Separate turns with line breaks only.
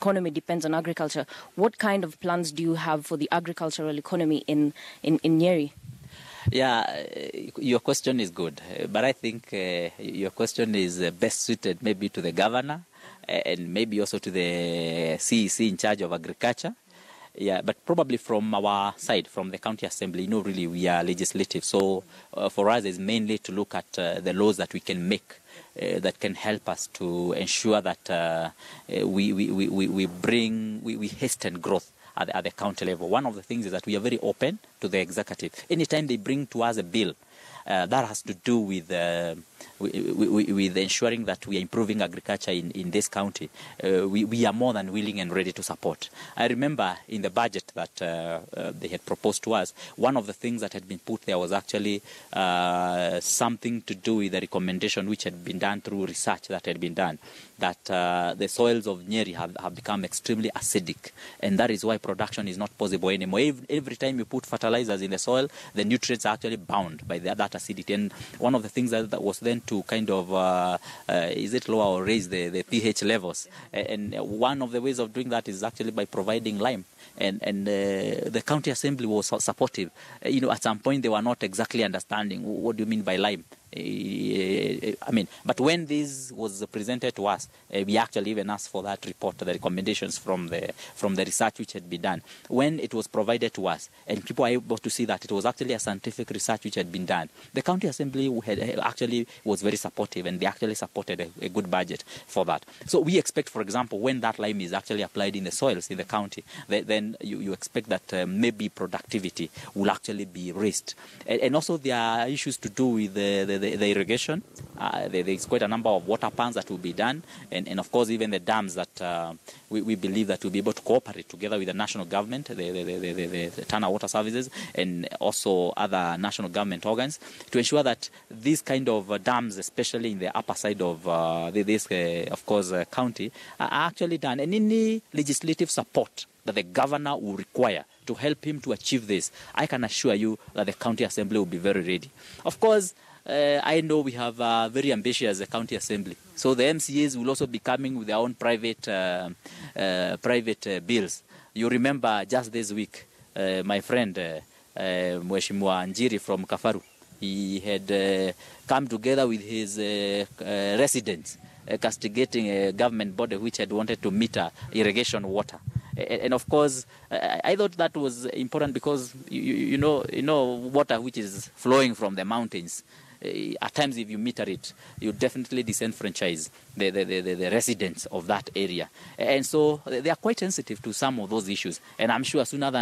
economy depends on agriculture. What kind of plans do you have for the agricultural economy in Nyeri?
Yeah, your question is good, but I think your question is best suited maybe to the governor and maybe also to the CEC in charge of agriculture. Yeah, but probably from our side, from the county assembly, really we are legislative. So for us, it's mainly to look at the laws that we can make that can help us to ensure that we hasten growth at the county level. One of the things is that we are very open to the executive. Anytime they bring to us a bill that has to do with ensuring that we are improving agriculture in this county, we are more than willing and ready to support. I remember in the budget that they had proposed to us, one of the things that had been put there was actually something to do with the recommendation which had been done through research that had been done, that the soils of Nyeri have become extremely acidic, and that is why production is not possible anymore. Every time you put fertilizers in the soil, the nutrients are actually bound by that acidity. And one of the things that was then to kind of lower or raise the pH levels, and one of the ways of doing that is actually by providing lime. And the county assembly was supportive. At some point they were not exactly understanding what do you mean by lime. But when this was presented to us, we actually even asked for that report, the recommendations from the research which had been done. When it was provided to us, and people are able to see that it was actually a scientific research which had been done, the county assembly actually was very supportive, and they actually supported a good budget for that. So we expect, for example, when that lime is actually applied in the soils in the county, then you expect that maybe productivity will actually be raised. And also there are issues to do with the irrigation. There's quite a number of water pans that will be done, and of course even the dams that we believe that will be able to cooperate together with the national government, the Tana Water Services, and also other national government organs, to ensure that these kind of dams, especially in the upper side of this county, are actually done. And any legislative support that the governor will require to help him to achieve this, I can assure you that the county assembly will be very ready. Of course, I know we have very ambitious county assembly, so the MCAs will also be coming with their own private bills. You remember just this week, my friend Mheshimiwa Njiri from Kafaru, he had come together with his residents, castigating a government body which had wanted to meter irrigation water. And of course, I thought that was important because you know water which is flowing from the mountains. At times, if you meter it, you definitely disenfranchise the residents of that area. And so they are quite sensitive to some of those issues. And I'm sure sooner than